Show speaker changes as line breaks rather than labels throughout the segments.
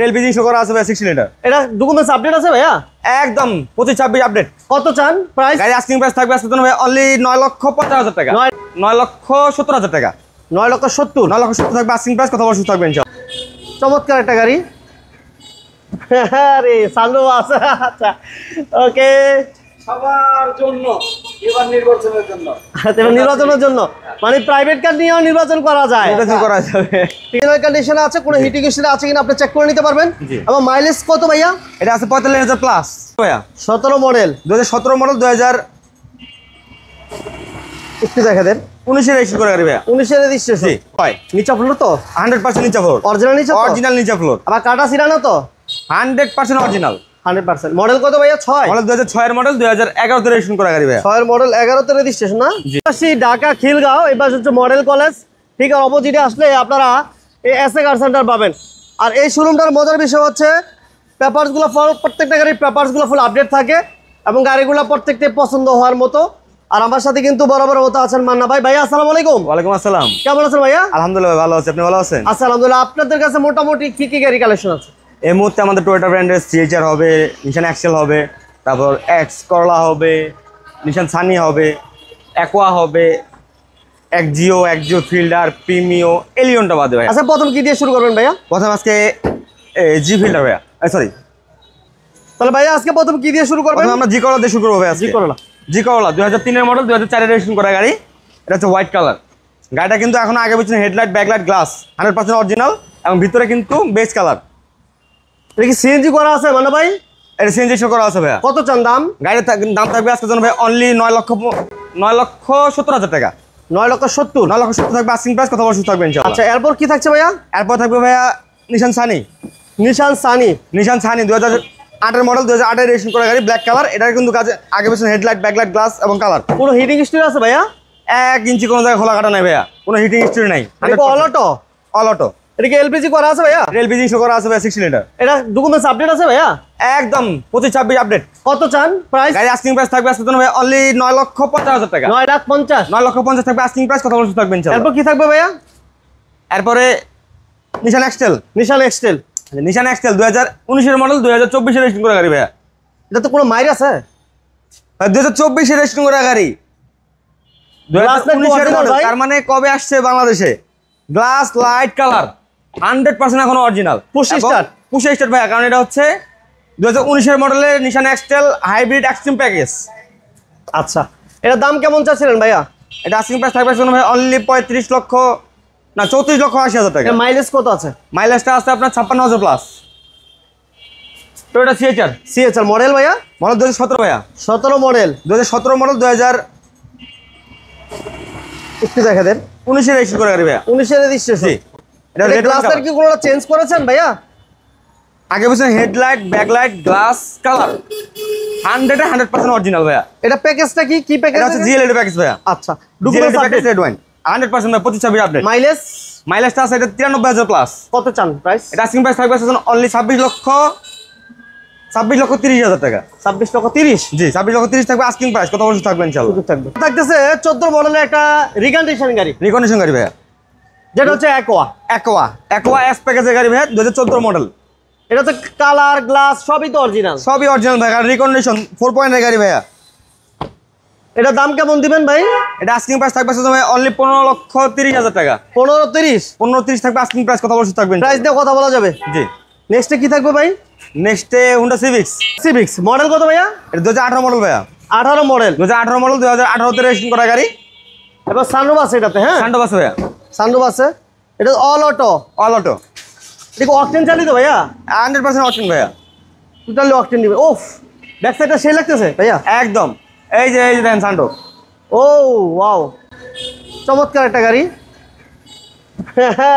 LPG show করা আছে ভাই 60 লিটার।
এটা ডকুমেন্টস আপডেট আছে ভাইয়া?
একদম 25-26 আপডেট।
কত চান প্রাইস?
গাড়ি আস্কিং প্রাইস থাকবে আজকে ভাই অনলি 9,50,000 টাকা। 9,70,000 টাকা।
9,70,000।
9,70,000 থাকবে আস্কিং প্রাইস, কথা বলতে থাকবে ইনশাআল্লাহ।
চমৎকার একটা গাড়ি। আরে সানরুফ আছে। আচ্ছা ওকে,
সবার জন্য এবার নির্বাচনের জন্য।
এবার নির্বাচনের জন্য মানে প্রাইভেট কার নিয়েও নির্বাচন করা যায়।
নির্বাচন করা যাবে।
টিকেনার কন্ডিশনে আছে, কোনো হিটিং ইস্যু আছে কিনা আপনি চেক করে নিতে পারবেন। এবং মাইলেজ কত ভাইয়া?
এটা আছে 45,000 প্লাস ভাইয়া।
17 মডেল,
2017 মডেল, 2000
একটু দেখা দেন।
19 এর রেজিস্ট্রেশন করা গাড়ি ভাইয়া।
19 এর রেজিস্ট্রেশন।
জি হয়।
নিচা ফ্লোর তো
100% নিচা ফ্লোর।
অরিজিনাল নিচা তো?
অরিজিনাল নিচা ফ্লোর।
আবার কাটা সিরানো তো?
100% অরিজিনাল।
100%। মডেল কত ভাইয়া? 6
মডেল 2006 এর মডেল, 2011 তে রেজিস্ট্রেশন করা গাড়ি ভাইয়া।
6 এর মডেল, 11 তে রেজিস্ট্রেশন না? জি। ঢাকা খিলগাঁও, এবার হচ্ছে মডেল কলেজ, ঠিক আর অপোজিটে আসলে আপনারা এই এসএ কার সেন্টার পাবেন। আর এই শোরুমটার মজার বিষয় হচ্ছে পেপারসগুলো প্রত্যেকটা গাড়ির পেপারসগুলো ফুল আপডেট থাকে এবং গাড়িগুলো প্রত্যেকটা পছন্দ হওয়ার মতো। আর আমার সাথে কিন্তু বরাবর মতো আছেন মান্না ভাই। ভাইয়া আসসালামু আলাইকুম।
ওয়ালাইকুম আসসালাম।
কেমন আছেন ভাইয়া?
আলহামদুলিল্লাহ ভালো আছি, আপনি ভালো আছেন?
আচ্ছা আলহামদুলিল্লাহ। আপনাদের কাছে মোটামুটি কি কি গাড়ি কালেকশন আছে?
এই মুহূর্তে আমাদের টয়োটা ব্র্যান্ডের সিএচআর হবে, নিশান এক্সেল হবে, তারপর এক্স করলা হবে, নিশান সানি হবে, অ্যাকোয়া হবে, একজিও ফিল্ডার, প্রিমিও, এলিয়নটা বাদে ভাই।
আচ্ছা প্রথম কি দিয়ে শুরু করবেন ভাইয়া?
প্রথম আজকে জি ফিল্ডার ভাইয়া, সরি।
তাহলে ভাইয়া আজকে প্রথম কি দিয়ে শুরু করবেন?
আমরা জি করলা দিয়ে শুরু করবো ভাই। জি করলা 2003 এর মডেল, 2004 এর রেজিস্ট্রেশন করা গাড়ি। এটা হচ্ছে হোয়াইট কালার। গাড়িটা কিন্তু এখন আগে পিছনে হেডলাইট, ব্যাকলাইট, গ্লাস 100% অরিজিনাল এবং ভিতরে কিন্তু বেজ কালার।
এটা কি সিএনজি করা আছে মান্না ভাই?
এটা সিএনজি শো করা আছে ভাইয়া।
কত চান দাম?
গাড়ির দাম থাকবে আজকের জন্য ভাই অনলি 9,70,000 টাকা।
9,70,000।
9,70,000 থাকবে আস্কিং প্রাইস, কথা বলতে থাকবে ইনশাআল্লাহ।
আচ্ছা এরপর কি থাকছে ভাইয়া?
এরপর থাকবে ভাইয়া নিশান সানি।
নিশান সানি
2008 এর মডেল, 2008 এর রেজিস্ট্রেশন করা গাড়ি, ব্ল্যাক কালার। এটার কিন্তু কাজে আগে পিছনে হেডলাইট, ব্যাকলাইট, গ্লাস এবং কালার।
পুরো হিটিং স্টোরি আছে ভাইয়া?
1 ইঞ্চি কোনো জায়গায় খোলা কাটা নাই ভাইয়া, কোনো হিটিং হিস্ট্রি নাই।
All
auto.
এটা কি এলপিজি করা আছে ভাইয়া?
এলপিজি শো করা আছে ভাইয়া 60 লিটার।
এটা ডকুমেন্টস আপডেট আছে ভাইয়া?
একদম 25-26 আপডেট।
কত চান প্রাইস?
গাড়ি আস্কিং প্রাইস থাকবে আজকের জন্য ভাই অনলি 9,50,000 টাকা।
9,50,000।
9,50,000 থাকবে আস্কিং প্রাইস, কথা বলতে থাকবে ইনশাআল্লাহ।
এরপর কি থাকবে ভাইয়া?
এরপরে নিশান এক্সটেল।
নিশান এক্সটেল
2019 এর মডেল, 2024 এর রেজিস্ট্রেশন করা গাড়ি ভাইয়া।
এটা তো কোনো মাইর আছে?
2024 এর রেজিস্ট্রেশন করা গাড়ি, 2019 এর মডেল। তার মানে কবে আসছে বাংলাদেশে? গ্লাস, লাইট, কালার 100% এখন অরিজিনাল। পুশ স্টার্ট ভাইয়া, কারণ এটা হচ্ছে 2019 এর মডেলের নিশান এক্সটেল হাইব্রিড এক্সট্রিম প্যাকেজ।
আচ্ছা এটার দাম কেমন চাচ্ছিলেন ভাইয়া?
এটা আস্কিং প্রাইস থাকবে ভাই অনলি 34,80,000 টাকা।
মাইলেজ কত আছে?
মাইলেজটা আছে আপনার 56,000 প্লাস। টয়োটা সিএচআর
মডেল ভাইয়া?
মডেল 2017 ভাইয়া।
17 মডেল,
2017 মডেল, 2000
একটু দেখা দেন।
19 এর রেজিস্ট্রেশন করা গাড়ি ভাইয়া।
19 এর রেজিস্ট্রেশন।
এটা
গ্লাসের কি কোনোটা চেঞ্জ করেছেন ভাইয়া?
আগে পিছনে headlight, backlight, glass, colour 100% original ভাইয়া।
এটা প্যাকেজটা কি প্যাকেজ?
এটা হচ্ছে জিএলডি প্যাকেজ ভাইয়া।
আচ্ছা ডকুমেন্টস আপডেট,
রেড ওয়াইন 100% ভাই, 25-26 আপডেট। মাইলেজটা আছে এটা 93,000 প্লাস।
কত চান প্রাইস?
এটা আস্কিং প্রাইস থাকবে অনলি 26,30,000 টাকা।
26,30,000।
জি 26,30,000 থাকবে আস্কিং প্রাইস, কত বছর থাকবে ইনশাআল্লাহ।
থাকতেছে 14 মডেলের একটা রিকন্ডিশন গাড়ি,
রিকন্ডিশন গাড়ি ভাইয়া,
যেটা হচ্ছে অ্যাকোয়া
এস প্যাকেজের গাড়ি ভাইয়া, 2014 মডেল।
এটা তো কালার, গ্লাস সবই তো অরিজিনাল।
সবই অরিজিনাল ভাই, রিকন্ডিশন 4 পয়েন্টের গাড়ি ভাইয়া।
এটা দাম কেমন দিবেন ভাই?
এটা আস্কিং প্রাইস থাকবে ভাই অনলি 15,30,000 টাকা।
15,30,000
থাকবে আস্কিং প্রাইস, কত বছর থাকবে
প্রাইস দিয়ে কথা বলা যাবে।
জি।
নেক্সটে কি থাকবে ভাই?
নেক্সটে হুন্ডা সিভিক্স
মডেল কত ভাইয়া?
এটা 2018 মডেল ভাইয়া।
18 মডেল,
2018 মডেল, 2018 তে রেজিস্ট্রেশন করা গাড়ি।
এবার সানরুফ আছে এটাতে? হ্যাঁ
সানরুফ আছে ভাইয়া।
সানরুফ আছে। এটা অল অটো। এটা কি অকটেন চালিত ভাইয়া?
100% অকটেন ভাইয়া।
টোটালি অকটেন দিবে। ওফ, ব্যাক সাইডটা সেই লাগতেছে ভাইয়া
একদম। এই যে দেখেন সানরুফ।
ও ওয়াও, চমৎকার একটা গাড়ি।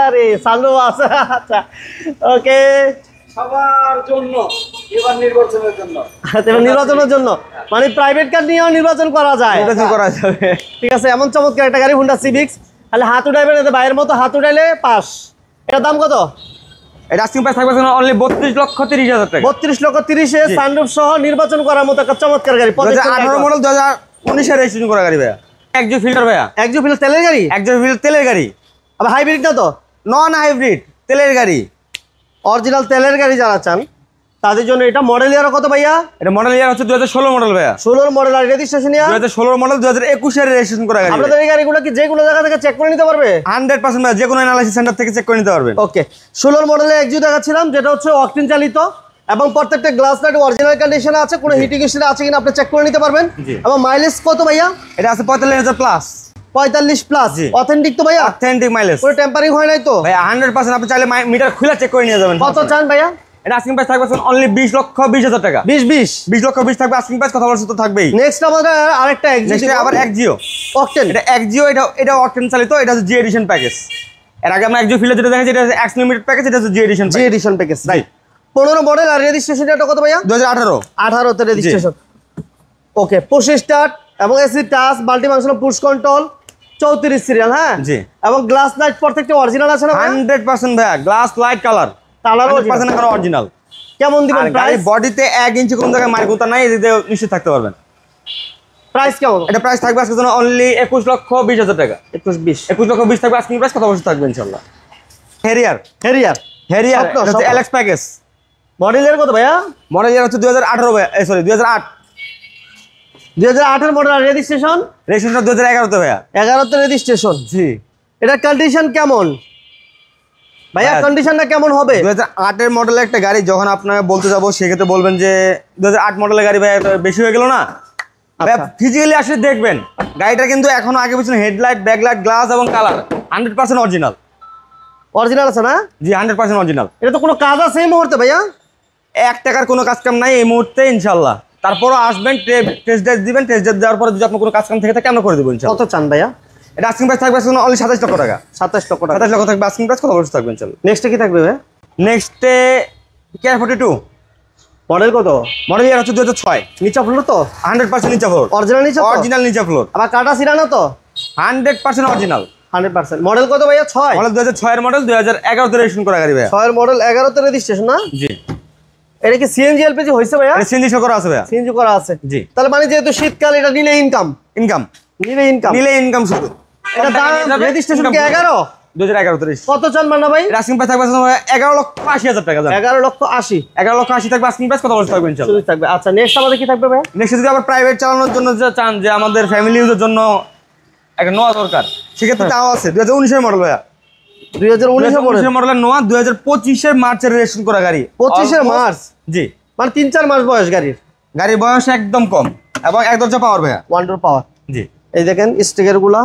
আরে সানরুফ আছে। আচ্ছা ওকে,
সবার জন্য এবার নির্বাচনের
জন্য মানে প্রাইভেট কার নিয়েও নির্বাচন করা যায়। ঠিক আছে, এমন চমৎকার একটা গাড়ি হুন্ডা সিভিক্স। তাহলে হাত উঠাইবেন, এতে বাইরের মতো হাত উঠাইলে পাস। এটার দাম কত?
এটা আস্কিং প্রাইস থাকবে অনলি 32,30,000 টাকা।
32,30,000 সানরুফ সহ নির্বাচন করার মতো একটা চমৎকার গাড়ি।
2018 মডেল, 2019 এর রেজিস্ট্রেশন করা গাড়ি ভাইয়া। একজো ফিল্টার ভাইয়া।
একজো ফিল্টার তেলের গাড়ি?
একজো ফিল্টার তেলের গাড়ি।
আবার হাইব্রিড না তো?
নন হাইব্রিড তেলের গাড়ি।
অরিজিনাল তেলের গাড়ি যারা চান তাদের জন্য এটা মডেল ইয়ার কত ভাইয়া?
এটা মডেল ইয়ার হচ্ছে 2016 মডেল ভাইয়া।
16 মডেল। আর রেজিস্ট্রেশন ইয়ার
2016 মডেল 2021 এর রেজিস্ট্রেশন করা গাড়ি।
আপনাদের এই গাড়িগুলো কি যে কোনো জায়গা থেকে চেক করে নিতে পারবে?
100% ভাইয়া, যে কোনো অ্যানালাইসিস সেন্টার থেকে চেক করে নিতে পারবেন।
ওকে, 16 মডেলের এক্সিও দেখাচ্ছিলাম যেটা হচ্ছে অকটেন চালিত এবং প্রত্যেকটা গ্লাস লাইট অরিজিনাল কন্ডিশনে আছে, কোনো হিটিং ইস্যু আছে কিনা আপনি চেক করে নিতে পারবেন।
জি।
এবং মাইলেজ কত ভাইয়া?
এটা আছে 45,000 প্লাস।
45 প্লাস।
জি।
অথেন্টিক তো ভাইয়া?
Authentic mileage.
কোনো টেম্পারিং হয় নাই তো
ভাইয়া 100% আপনি চাইলে মিটার খুলে চেক করে নিয়ে যাবেন।
কত চান ভাইয়া?
এটা আস্কিং প্রাইস থাকবে অনলি 20,20,000 টাকা।
20
লক্ষ 20 থাকবে আস্কিং প্রাইস, কথা বলার তো থাকবেই।
নেক্সট আমাদের আরেকটা
নেক্সট
এক্সিও
আবার একজিও
অকটেন।
এটা একজিও, এটা অকটেন চালিত, এটা হচ্ছে জি এডিশন প্যাকেজ। এর আগে আমরা একজিও ফিলে যেটা দেখেছি এটা হচ্ছে এক্স লিমিটেড প্যাকেজ, এটা হচ্ছে G edition
G edition package, right. 15 model আর রেজিস্ট্রেশন এটা কত ভাইয়া?
2018।
18 তে রেজিস্ট্রেশন। ওকে, পুশ স্টার্ট এবং AC touch multi functional push control 34 serial. হ্যাঁ
জি।
এবং গ্লাস লাইট প্রত্যেকটা অরিজিনাল আছে না ভাইয়া?
100% ভাইয়া, গ্লাস লাইট কালার
কালার
100% এখানে অরিজিনাল।
কেমন দিবেন
আর গাড়ির
প্রাইস?
বডিতে 1 ইঞ্চি কোন জায়গায় মার্কুতা নাই, এদিকে নিশ্চিত থাকতে পারবেন।
প্রাইস কেমন?
এটা প্রাইস থাকবে আজকের জন্য অনলি 21,20,000 টাকা।
21-20
21,20,000 থাকবে আস্কিং প্রাইস, কথা বলতে থাকবে ইনশাআল্লাহ। হেরিয়ার
হেরিয়ার
হেরিয়ার
স্বপ্ন,
এটা হচ্ছে
স্বপ্ন।
LX package.
মডেলের কত ভাইয়া?
মডেল ইয়ার হচ্ছে 2018 ভাইয়া, সরি 2008।
2008 এর মডেল আর রেজিস্ট্রেশন
রেজিস্ট্রেশনটা 2011 তে ভাইয়া।
11 তে রেজিস্ট্রেশন।
জি।
এটা কন্ডিশন কেমন ভাইয়া?
হ্যাঁ।
কন্ডিশনটা কেমন হবে?
2008 এর মডেলের একটা গাড়ি যখন আপনাকে বলতে যাবো সেক্ষেত্রে বলবেন যে 2008 মডেলের গাড়ি ভাই এটা বেশি হয়ে গেল না। ভাই
আচ্ছা।
ফিজিক্যালি আসলে দেখবেন গাড়িটা কিন্তু এখনো আগে পিছনে হেডলাইট, ব্যাকলাইট, গ্লাস এবং কালার 100% অরিজিনাল।
অরিজিনাল আছে না?
জি 100% অরিজিনাল।
এটা তো কোনো কাজ আছে এই মুহূর্তে ভাইয়া?
1 টাকার কোনো কাজ কাম নাই এই মুহূর্তে ইনশাআল্লাহ। তারপরও আসবেন, টেস্ট ড্রাইভ দিবেন, টেস্ট ড্রাইভ দেওয়ার পরে যদি আপনার কোনো কাজ কাম থেকে থাকে আমরা করে দেবো ইনশাআল্লাহ।
কত চান ভাইয়া?
এটা আস্কিং প্রাইস থাকবে আজকে অনলি 27 লক্ষ টাকা।
27 লক্ষ টাকা।
27 লক্ষ থাকবে আস্কিং প্রাইস, কথা বলতে থাকবেন ইনশাআল্লাহ।
নেক্সটে কি থাকবে ভাইয়া?
নেক্সটে কেয়ার 42
মডেল কত?
মডেল ইয়ার হচ্ছে 2006।
নিচা ফ্লোর তো?
100% নিচা ফ্লোর।
অরিজিনাল নিচা তো?
অরিজিনাল নিচা ফ্লোর।
আবার কাটা সিরানো তো?
100% অরিজিনাল।
100%। মডেল কত ভাইয়া? 6।
মডেল 2006 এর মডেল, 2011 তে রেজিস্ট্রেশন করা গাড়ি ভাইয়া।
6 এর মডেল 11 তে রেজিস্ট্রেশন না?
জি।
এটা কি সিএনজি এলপিজি হইছে ভাইয়া?
এটা সিএনজি করা আছে ভাইয়া।
সিএনজি করা আছে।
জি।
তাহলে মানে যেহেতু শীতকাল এটা নিলে ইনকাম
ইনকাম নিলে ইনকাম শুধু।
এটা দাম রেজিস্ট্রেশন কি 11?
2011 তে রেজিস্ট্রেশন।
কত চান মান্না ভাই?
আস্কিং প্রাইস থাকবে 11,80,000 টাকা।
11,80,000
11,80,000 থাকবে আস্কিং প্রাইস, কথা বলতে থাকবে ইনশাআল্লাহ।
শুধু থাকবে। আচ্ছা নেক্সট আমাদের কি থাকবে ভাই?
নেক্সট যদি আবার প্রাইভেট চালানোর জন্য চান যে আমাদের ফ্যামিলি ইউজের জন্য একটা নোয়া দরকার, সেক্ষেত্রে তাও আছে 2019 এর মডেল ভাইয়া।
2019 এর মডেল।
মডেলের নোয়া 2025 এর মার্চের রেজিস্ট্রেশন করা গাড়ি।
25 এর মার্চ?
জি।
মানে 3-4 মাস বয়স গাড়ির।
গাড়ির বয়স একদম কম এবং এক দরজা পাওয়ার ভাইয়া।
ওয়ান ডোর পাওয়ার।
জি।
এই দেখেন স্টিকার গুলা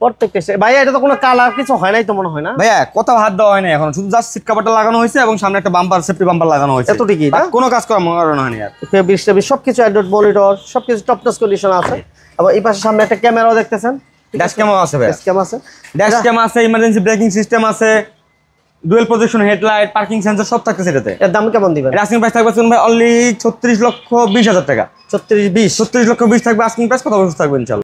প্রত্যেকটা ভাইয়া। এটা তো কোনো কালার কিছু হয় নাই তো মনে হয় না
ভাইয়া কোথাও হাত দেওয়া হয় না এখন, শুধু জাস্ট সিট কভারটা লাগানো হয়েছে এবং সামনে একটা বাম্পার, সেফটি বাম্পার লাগানো হয়েছে।
এতটুকুই না?
আর কোনো কাজ করানো হয়নি আর।
ফেব্রিক টেবিল সবকিছু অ্যান্ড্রয়েড মনিটর সবকিছু টপ টাচ কন্ডিশন আছে। এবং এই পাশে সামনে একটা ক্যামেরাও দেখতেছেন।
ড্যাশ ক্যামও আছে ভাইয়া।
ড্যাশ ক্যাম আছে।
ড্যাশ ক্যাম আছে, ইমার্জেন্সি ব্রেকিং সিস্টেম আছে, dual projection headlight, parking sensor সব থাকতেছে এটাতে।
এর দাম কেমন দিবেন?
আস্কিং প্রাইস থাকবে ভাই অনলি 36,20,000 টাকা।
36-20
36,20,000 থাকবে আস্কিং প্রাইস, কথা বলতে থাকবে ইনশাআল্লাহ।